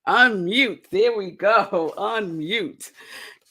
Unmute. There we go. Unmute.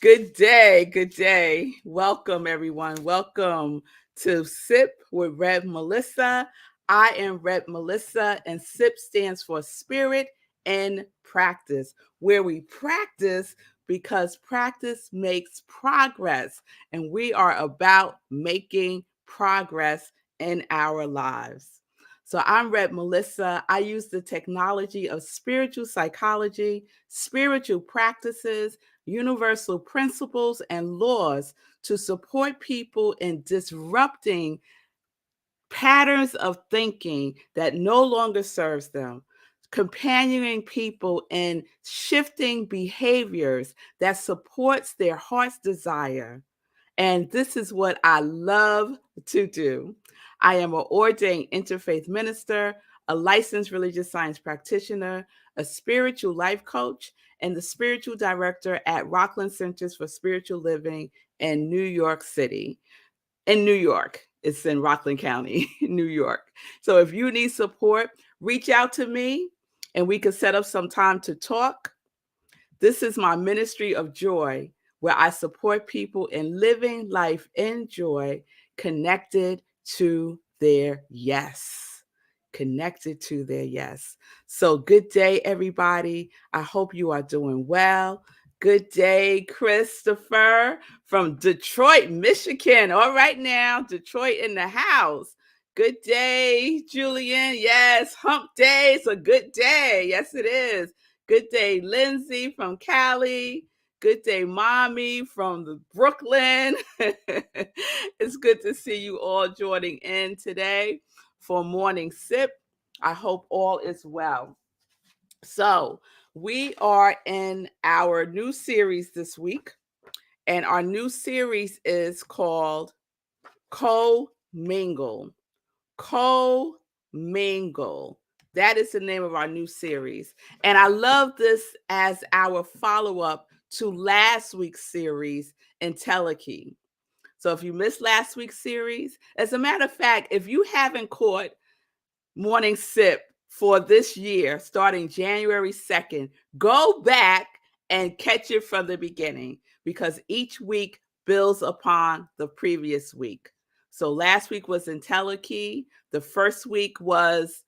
Good day. Good day. Welcome, everyone. Welcome to Sip with Rev Melissa. I am Rev Melissa, and SIP stands for Spirit and Practice, where we practice because practice makes progress, and we are about making progress in our lives. So I'm Rev Melissa. I use the technology of spiritual psychology, spiritual practices, universal principles, and laws to support people in disrupting patterns of thinking that no longer serves them, companioning people in shifting behaviors that supports their heart's desire. And this is what I love to do. I am an ordained interfaith minister, a licensed religious science practitioner, a spiritual life coach, and the spiritual director at Rockland Centers for Spiritual Living in New York City. In New York, it's in Rockland County, New York. So if you need support, reach out to me and we can set up some time to talk. This is my ministry of joy, where I support people in living life in joy, connected to their yes. Connected to their yes. So, good day, everybody. I hope you are doing well. Good day, Christopher from Detroit, Michigan. All right, now, Detroit in the house. Good day, Julian. Yes, hump day is a good day. Yes, it is. Good day, Lindsay from Cali. Good day, Mommy from the Brooklyn. It's good to see you all joining in today for Morning Sip. I hope all is well. So, we are in our new series this week, and our new series is called Commingle. Commingle. That is the name of our new series. And I love this as our follow up to last week's series, IntelliKey. So if you missed last week's series, as a matter of fact, if you haven't caught Morning Sip for this year, starting January 2nd, go back and catch it from the beginning because each week builds upon the previous week. So last week was IntelliKey. The first week was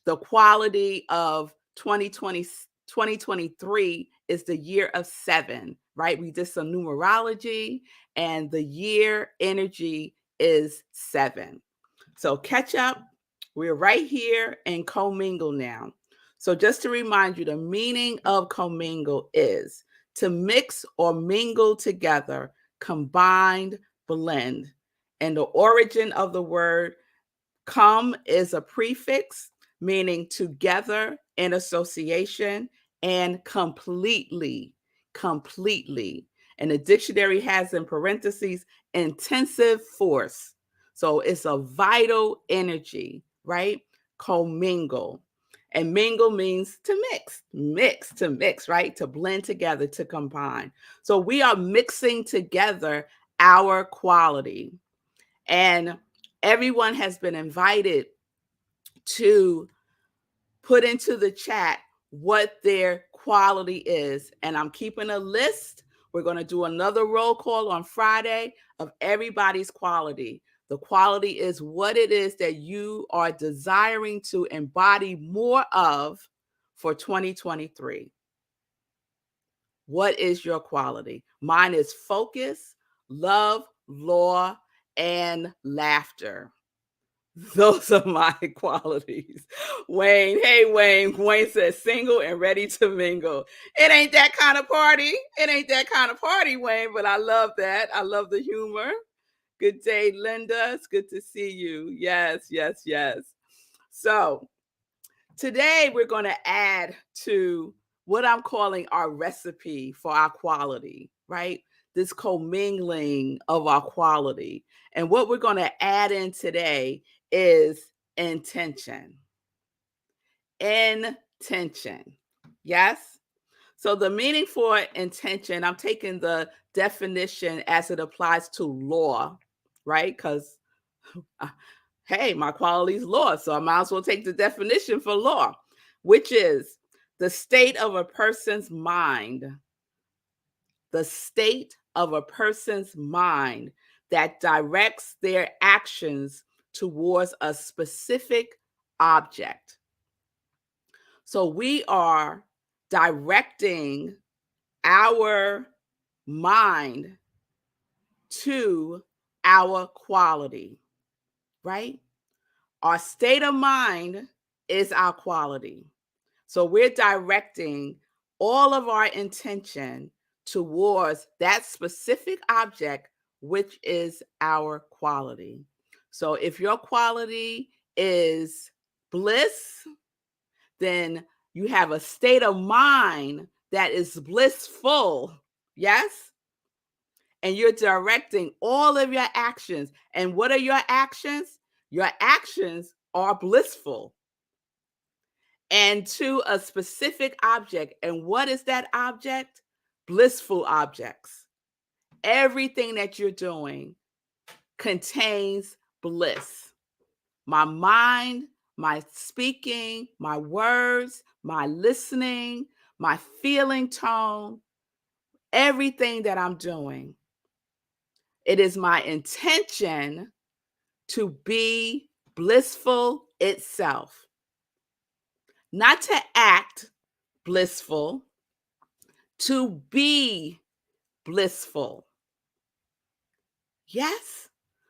the quality of 2020, 2023 is the year of 7, right? We did some numerology and the year energy is 7. So catch up. We're right here in Commingle now. So just to remind you, the meaning of Commingle is to mix or mingle together, combined, blend. And the origin of the word come is a prefix meaning together in association and completely, completely. And the dictionary has in parentheses intensive force. So it's a vital energy, right? Commingle. And mingle means to mix, right? To blend together, to combine. So we are mixing together our quality. And everyone has been invited to put into the chat what their quality is. And I'm keeping a list. We're going to do another roll call on Friday of everybody's quality. The quality is what it is that you are desiring to embody more of for 2023. What is your quality? Mine is focus, love, law, and laughter. Those are my qualities. Wayne, hey Wayne. Wayne says single and ready to mingle. It ain't that kind of party. It ain't that kind of party, Wayne, but I love that. I love the humor. Good day, Linda. It's good to see you. Yes, yes, yes. So today we're going to add to what I'm calling our recipe for our quality, right? This commingling of our quality. And what we're going to add in today is intention. Intention. Yes? So the meaning for intention, I'm taking the definition as it applies to law, right? Because, hey, my quality is law. So I might as well take the definition for law, which is The state of a person's mind. The state of a person's mind that directs their actions towards a specific object. So we are directing our mind to our quality, right? Our state of mind is our quality. So we're directing all of our intention towards that specific object, which is our quality. So if your quality is bliss, then you have a state of mind that is blissful. Yes? And you're directing all of your actions. And what are your actions? Your actions are blissful and to a specific object. And what is that object? Blissful objects. Everything that you're doing contains bliss. My mind, my speaking, my words, my listening, my feeling tone, everything that I'm doing. It is my intention to be blissful itself, not to act blissful, to be blissful. Yes?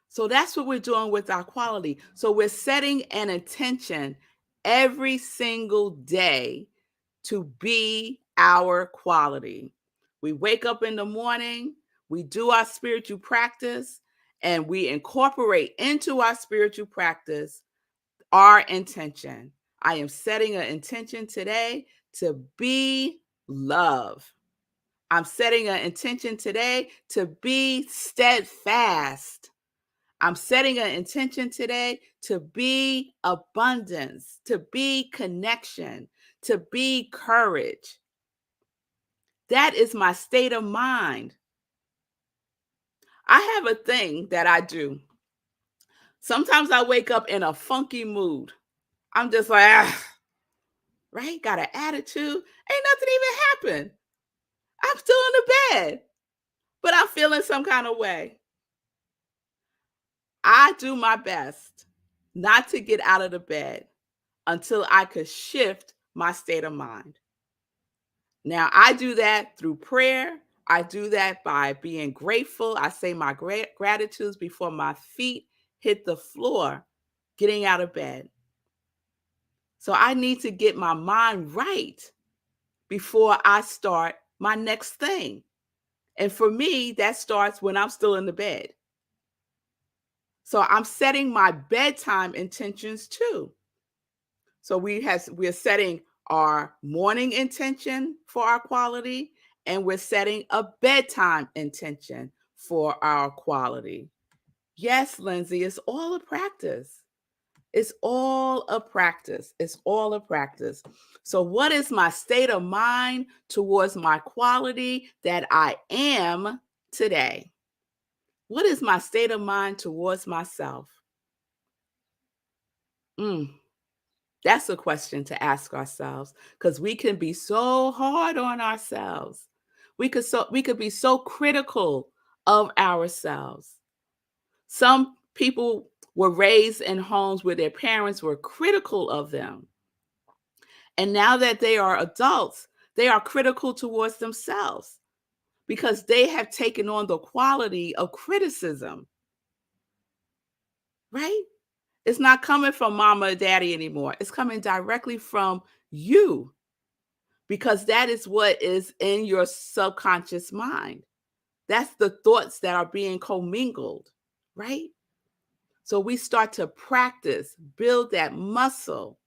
So that's what we're doing with our quality. So we're setting an intention every single day to be our quality. We wake up in the morning, we do our spiritual practice, and we incorporate into our spiritual practice our intention. I am setting an intention today to be love. I'm setting an intention today to be steadfast. I'm setting an intention today to be abundance, to be connection, to be courage. That is my state of mind. I have a thing that I do. Sometimes I wake up in a funky mood. I'm just like, right? Got an attitude. Ain't nothing even happened. I'm still in the bed, but I'm feeling some kind of way. I do my best not to get out of the bed until I could shift my state of mind. Now, I do that through prayer. I do that by being grateful. I say my gratitudes before my feet hit the floor, getting out of bed. So I need to get my mind right before I start my next thing. And for me, that starts when I'm still in the bed. So I'm setting my bedtime intentions too. So we're setting our morning intention for our quality, and we're setting a bedtime intention for our quality. Yes, Lindsay, it's all a practice. It's all a practice. It's all a practice. So what is my state of mind towards my quality that I am today? What is my state of mind towards myself? That's a question to ask ourselves, because we can be so hard on ourselves. We could be so critical of ourselves. Some people were raised in homes where their parents were critical of them. And now that they are adults, they are critical towards themselves because they have taken on the quality of criticism, right? It's not coming from mama or daddy anymore. It's coming directly from you, because that is what is in your subconscious mind. That's the thoughts that are being commingled, right? So we start to practice, build that muscle,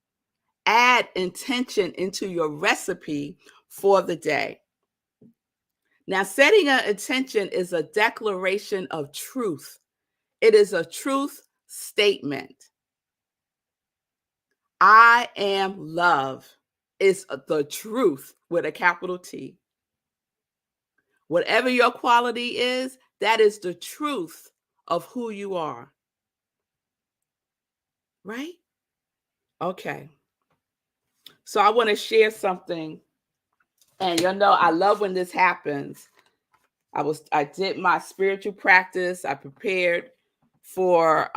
add intention into your recipe for the day. Now, setting an intention is a declaration of truth. It is a truth statement. I am love is the truth with a capital T. Whatever your quality is, that is the truth of who you are. Right? Okay. So I want to share something. And I love when this happens. I did my spiritual practice. I prepared for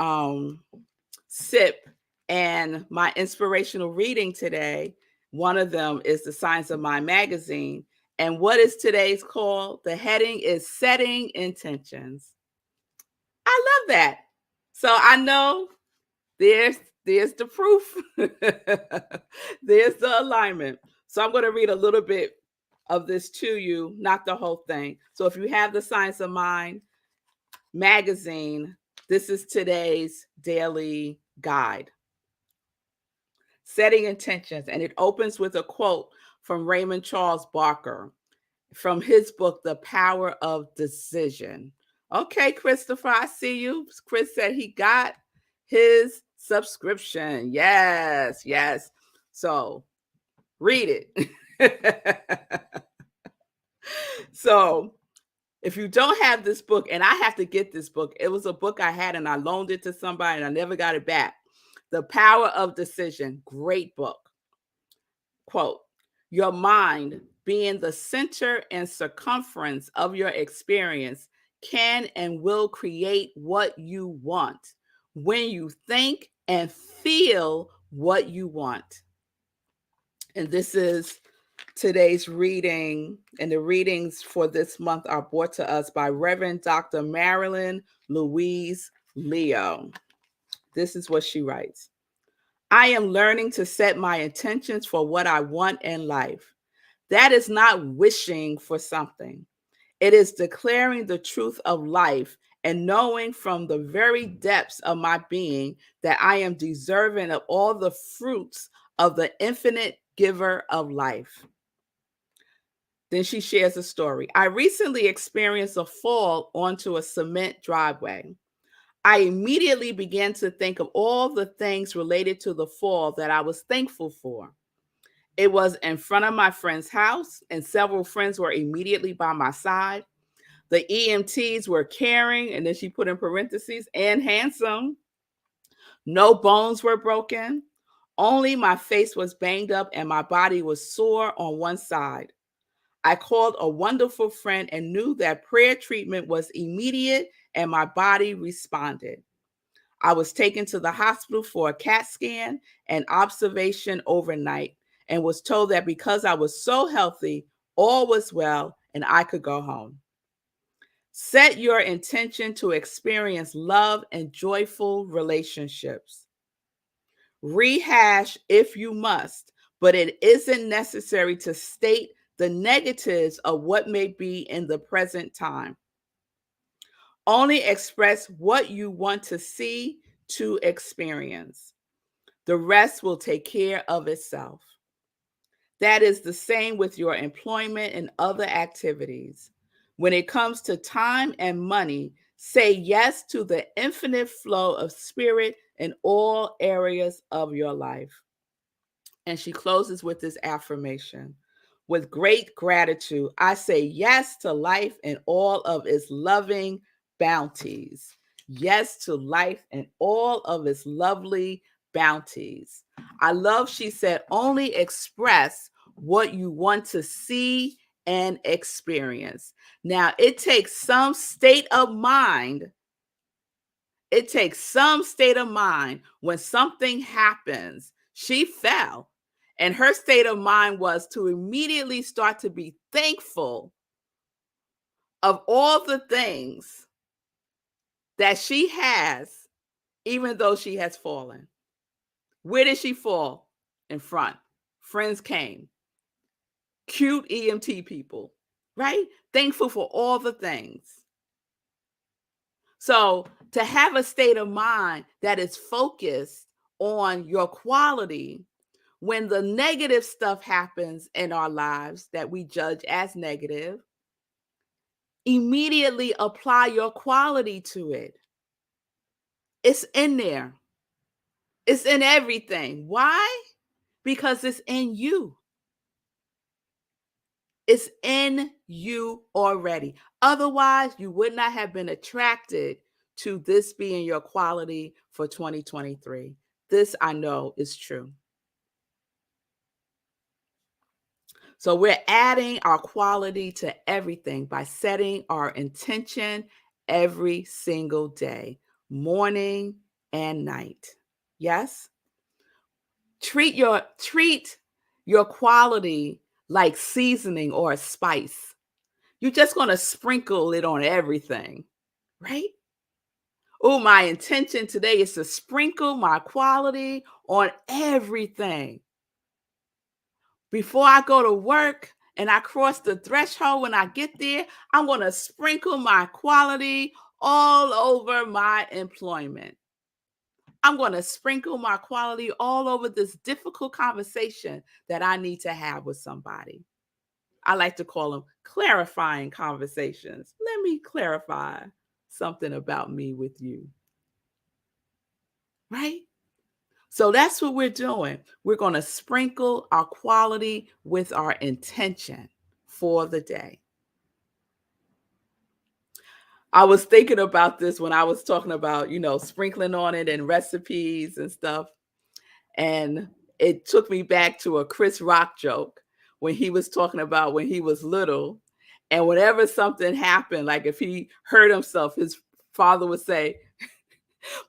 SIP and my inspirational reading today. One of them is the Science of Mind magazine. And what is today's call? The heading is Setting Intentions. I love that. So I know there's the proof. There's the alignment. So I'm going to read a little bit of this to you, not the whole thing. So if you have the Science of Mind magazine, this is today's daily guide. Setting intentions. And it opens with a quote from Raymond Charles Barker from his book, The Power of Decision. Okay, Christopher, I see you. Chris said he got his subscription. Yes, yes. So read it. So if you don't have this book, and I have to get this book, it was a book I had and I loaned it to somebody and I never got it back. The Power of Decision, great book. Quote, your mind being the center and circumference of your experience can and will create what you want when you think and feel what you want. And this is today's reading, and the readings for this month are brought to us by Reverend Dr. Marilyn Louise Leo. This is what she writes. I am learning to set my intentions for what I want in life. That is not wishing for something. It is declaring the truth of life and knowing from the very depths of my being that I am deserving of all the fruits of the infinite giver of life. Then she shares a story. I recently experienced a fall onto a cement driveway. I immediately began to think of all the things related to the fall that I was thankful for. It was in front of my friend's house, and several friends were immediately by my side. The EMTs were caring, and then she put in parentheses, and handsome. No bones were broken. Only my face was banged up and my body was sore on one side. I called a wonderful friend and knew that prayer treatment was immediate and my body responded. I was taken to the hospital for a CAT scan and observation overnight and was told that because I was so healthy, all was well and I could go home. Set your intention to experience love and joyful relationships. Rehash if you must, but it isn't necessary to state the negatives of what may be in the present time. Only express what you want to see, to experience. The rest will take care of itself. That is the same with your employment and other activities. When it comes to time and money, say yes to the infinite flow of spirit in all areas of your life. And she closes with this affirmation. With great gratitude, I say yes to life and all of its loving bounties. Yes to life and all of its lovely bounties. I love, she said, only express what you want to see and experience. Now, it takes some state of mind. It takes some state of mind when something happens. She fell. And her state of mind was to immediately start to be thankful of all the things that she has, even though she has fallen. Where did she fall? In front. Friends came. Cute EMT people, right? Thankful for all the things. So to have a state of mind that is focused on your quality, when the negative stuff happens in our lives that we judge as negative, immediately apply your quality to it. It's in there. It's in everything. Why? Because it's in you. It's in you already. Otherwise, you would not have been attracted to this being your quality for 2023. This I know is true. So we're adding our quality to everything by setting our intention every single day, morning and night. Yes? Treat your quality like seasoning or a spice. You're just going to sprinkle it on everything, right? Oh, my intention today is to sprinkle my quality on everything. Before I go to work and I cross the threshold, when I get there, I'm going to sprinkle my quality all over my employment. I'm going to sprinkle my quality all over this difficult conversation that I need to have with somebody. I like to call them clarifying conversations. Let me clarify something about me with you. Right? So that's what we're doing. We're going to sprinkle our quality with our intention for the day. I was thinking about this when I was talking about, sprinkling on it and recipes and stuff. And it took me back to a Chris Rock joke when he was talking about when he was little. And whenever something happened, like if he hurt himself, his father would say,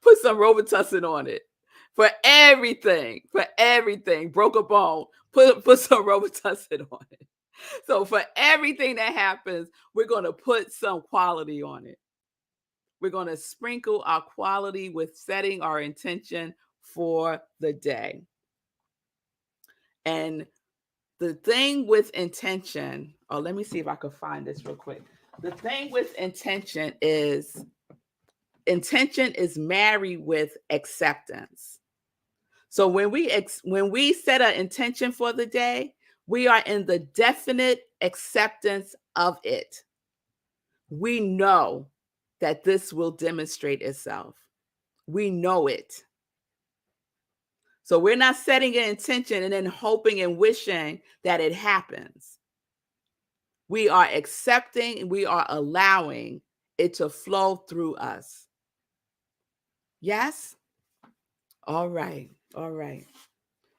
put some Robitussin on it. For everything, broke a bone, put some Robitussin on it. So for everything that happens, we're going to put some quality on it. We're going to sprinkle our quality with setting our intention for the day. And the thing with intention, let me see if I can find this real quick. The thing with intention is married with acceptance. So when we set an intention for the day, we are in the definite acceptance of it. We know that this will demonstrate itself. We know it. So we're not setting an intention and then hoping and wishing that it happens. We are accepting, we are allowing it to flow through us. Yes? All right.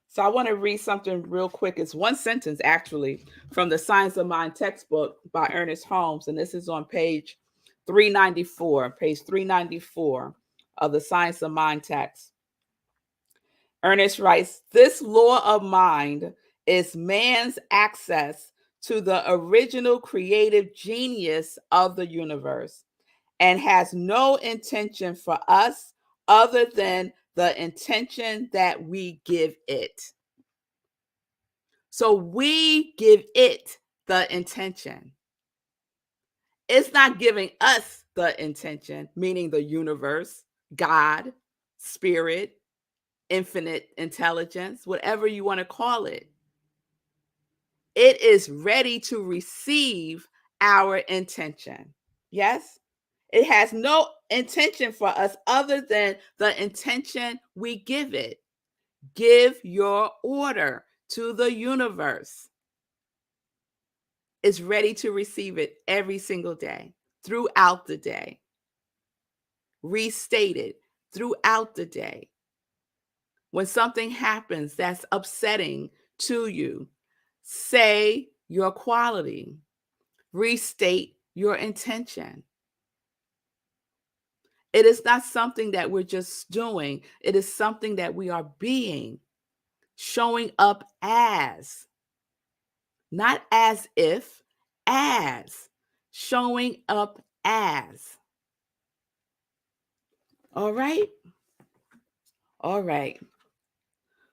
So I want to read something real quick. It's one sentence, actually, from the Science of Mind textbook by Ernest Holmes. And this is on page 394 of the Science of Mind text. Ernest writes, this law of mind is man's access to the original creative genius of the universe and has no intention for us other than the intention that we give it. So we give it the intention. It's not giving us the intention, meaning the universe, God, spirit, infinite intelligence, whatever you want to call it. It is ready to receive our intention. Yes? It has no intention for us other than the intention we give it. Give your order to the universe. It's ready to receive it every single day, throughout the day. Restate it throughout the day. When something happens that's upsetting to you, say your quality. Restate your intention. It is not something that we're just doing. It is something that we are being, showing up as. Not as if, as. Showing up as. All right? All right.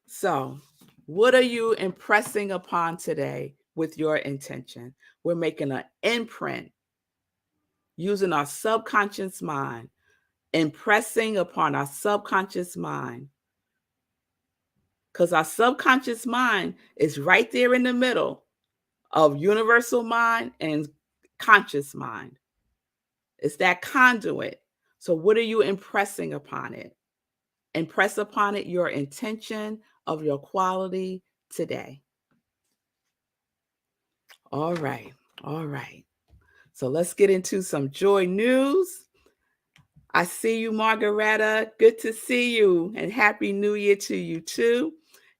So, what are you impressing upon today with your intention? We're making an imprint using our subconscious mind, impressing upon our subconscious mind. Because our subconscious mind is right there in the middle of universal mind and conscious mind. It's that conduit. So, what are you impressing upon it? Impress upon it your intention of your quality today. All right. So let's get into some joy news. I see you, Margaretta. Good to see you, and Happy New Year to you too.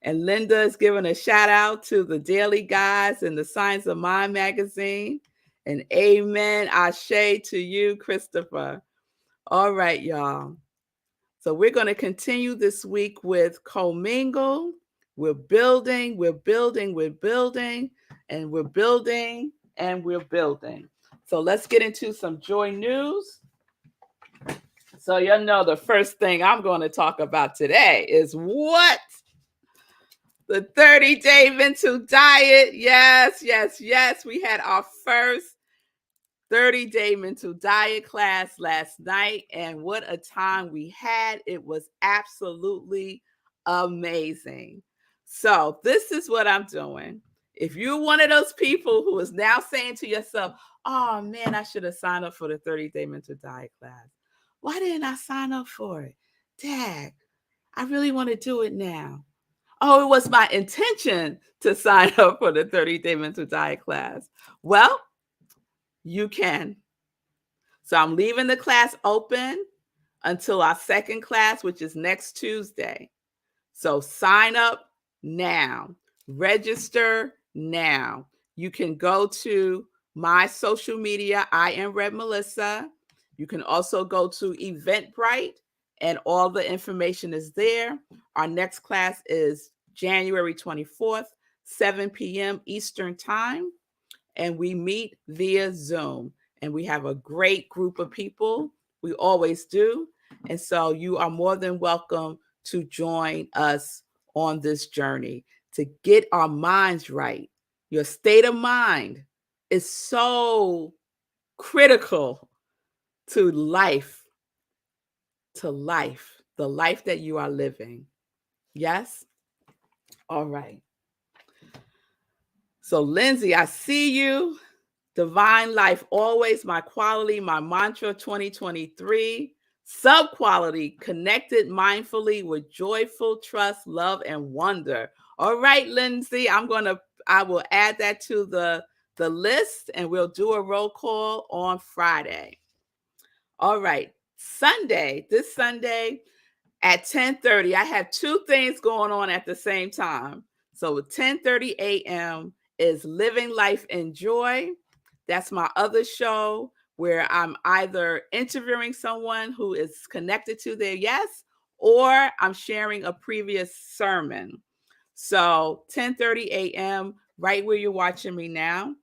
And Linda is giving a shout out to the Daily Guys and the Science of Mind magazine. And amen, ashe to you, Christopher. All right, y'all. So we're going to continue this week with Commingle. We're building, we're building, we're building, and we're building, and we're building. So let's get into some joy news. So you know the first thing I'm going to talk about today is what? The 30-day mental diet. Yes, yes, yes. We had our first 30-day mental diet class last night, and what a time we had. It was absolutely amazing. So this is what I'm doing. If you're one of those people who is now saying to yourself, oh man, I should have signed up for the 30-day mental diet class. Why didn't I sign up for it? Dad, I really want to do it now. Oh, it was my intention to sign up for the 30-day mental diet class. Well, you can. So I'm leaving the class open until our second class, which is next Tuesday. So sign up now. Register now. You can go to my social media, iamrevmelissa. You can also go to Eventbrite, and all the information is there. Our next class is January 24th, 7 p.m. Eastern Time, and we meet via Zoom. And we have a great group of people. We always do. And so you are more than welcome to join us on this journey to get our minds right. Your state of mind is so critical to life, the life that you are living. Yes? All right. So, Lindsay, I see you. Divine life, always my quality, my mantra 2023. Sub-quality, connected mindfully with joyful trust, love, and wonder. All right, Lindsay, I will add that to the list, and we'll do a roll call on Friday. All right, this Sunday at 10:30, I have two things going on at the same time. So at 10:30 a.m. is Living Life in Joy. That's my other show where I'm either interviewing someone who is connected to their yes, or I'm sharing a previous sermon. So 10:30 a.m., right where you're watching me now.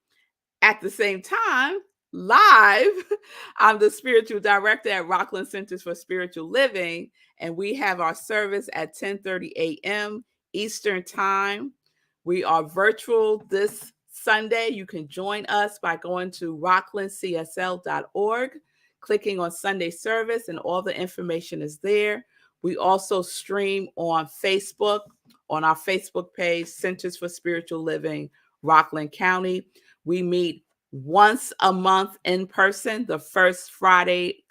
At the same time, live, I'm the spiritual director at Rockland Centers for Spiritual Living, and we have our service at 10:30 a.m. Eastern Time. We are virtual this Sunday. You can join us by going to rocklandcsl.org, clicking on Sunday service, and all the information is there. We also stream on Facebook, on our Facebook page, Centers for Spiritual Living, Rockland County. We meet once a month in person, the first Sunday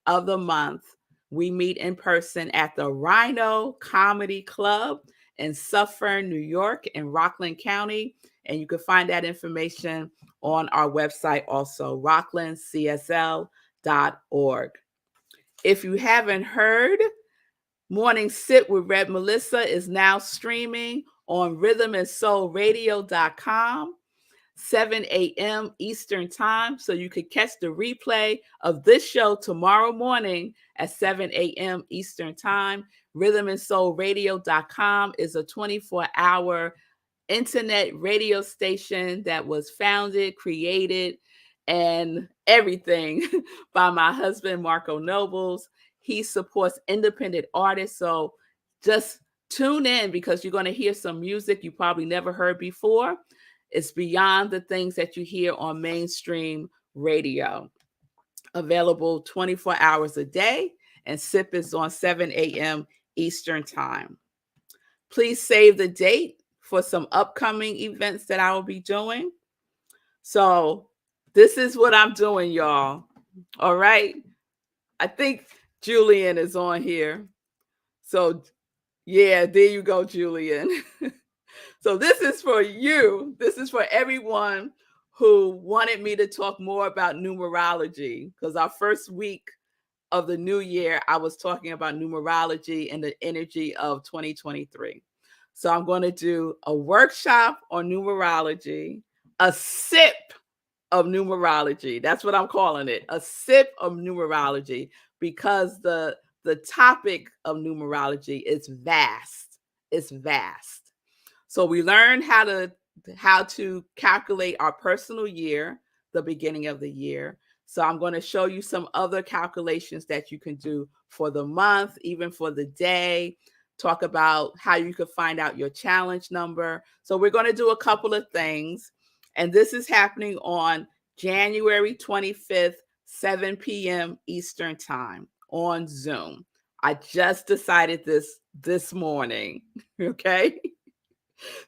of the month. We meet in person at the Rhino Comedy Club in Suffern, New York, in Rockland County. And you can find that information on our website also, rocklandcsl.org. If you haven't heard, Morning Sit with Red Melissa is now streaming on rhythmandsoulradio.com, 7 a.m. Eastern Time. So you could catch the replay of this show tomorrow morning at 7 a.m. Eastern Time. Rhythmandsoulradio.com is a 24-hour internet radio station that was founded, created, and everything by my husband, Marco Nobles. He supports independent artists. So just tune in because you're going to hear some music you probably never heard before. It's beyond the things that you hear on mainstream radio. Available 24 hours a day, and SIP is on 7 a.m. Eastern Time. Please save the date for some upcoming events that I will be doing. So this is what I'm doing, y'all. All right. I think Julian is on here. So yeah, there you go, Julian. So this is for you. This is for everyone who wanted me to talk more about numerology, because our first week of the new year, I was talking about numerology and the energy of 2023. So I'm going to do a workshop on numerology, a sip of numerology. That's what I'm calling it, a sip of numerology, because the topic of numerology is vast. It's vast. So we learn how to calculate our personal year, the beginning of the year. So I'm going to show you some other calculations that you can do for the month, even for the day. Talk about how you could find out your challenge number. So we're going to do a couple of things. And this is happening on January 25th, 7 p.m. Eastern Time on Zoom. I just decided this morning. Okay.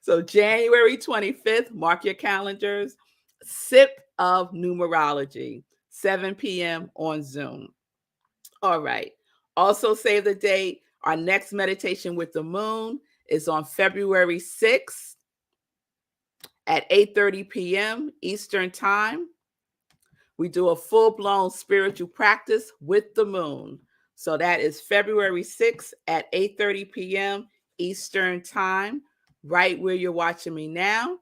So January 25th, mark your calendars. Sip of numerology, 7 p.m. on Zoom. All right. Also save the date. Our next meditation with the moon is on February 6th at 8:30 p.m. Eastern Time. We do a full-blown spiritual practice with the moon. So that is February 6th at 8:30 p.m. Eastern Time, right where you're watching me now.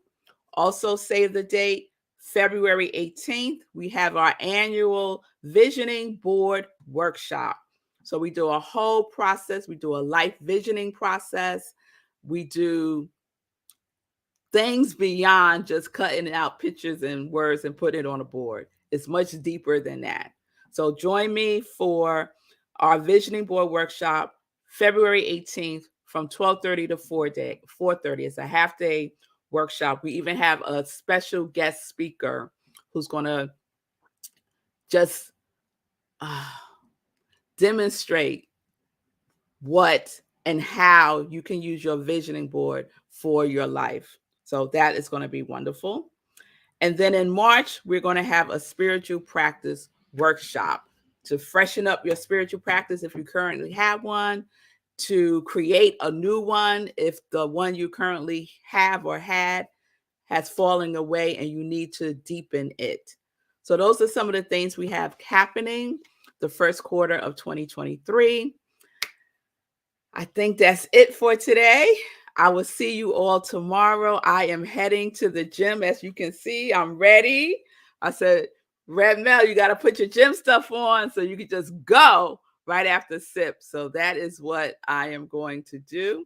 Also save the date, February 18th, we have our annual visioning board workshop. So we do a whole process. We do a life visioning process. We do things beyond just cutting out pictures and words and putting it on a board. It's much deeper than that. So join me for our visioning board workshop, February 18th from 12:30 to 4:30. It's a half day workshop. We even have a special guest speaker who's going to just demonstrate what and how you can use your visioning board for your life. So that is going to be wonderful. And then in March, we're going to have a spiritual practice workshop to freshen up your spiritual practice if you currently have one, to create a new one if the one you currently have or had has fallen away and you need to deepen it. So those are some of the things we have happening the first quarter of 2023. I think that's it for today. I will see you all tomorrow. I am heading to the gym. As you can see, I'm ready. I said, Red Mel, you got to put your gym stuff on so you can just go right after SIP. So that is what I am going to do.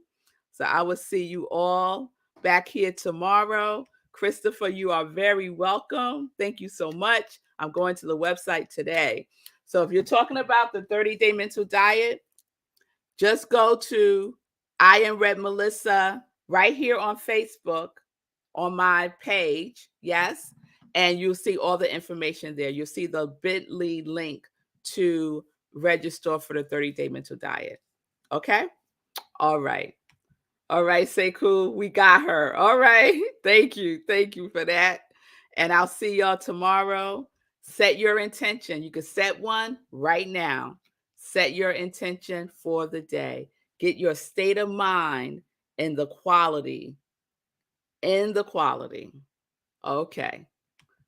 So I will see you all back here tomorrow. Christopher, you are very welcome. Thank you so much. I'm going to the website today. So if you're talking about the 30-day mental diet, just go to I Am Red Melissa right here on Facebook on my page. Yes. And you'll see all the information there. You'll see the bit.ly link to register for the 30-day mental diet. Okay. All right. All right, Sekou, we got her. All right. Thank you. Thank you for that. And I'll see y'all tomorrow. Set your intention. You can set one right now. Set your intention for the day. Get your state of mind in the quality. In the quality. Okay.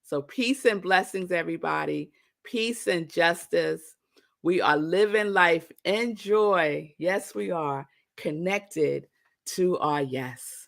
So peace and blessings, everybody. Peace and justice. We are living life in joy. Yes, we are connected to our yes.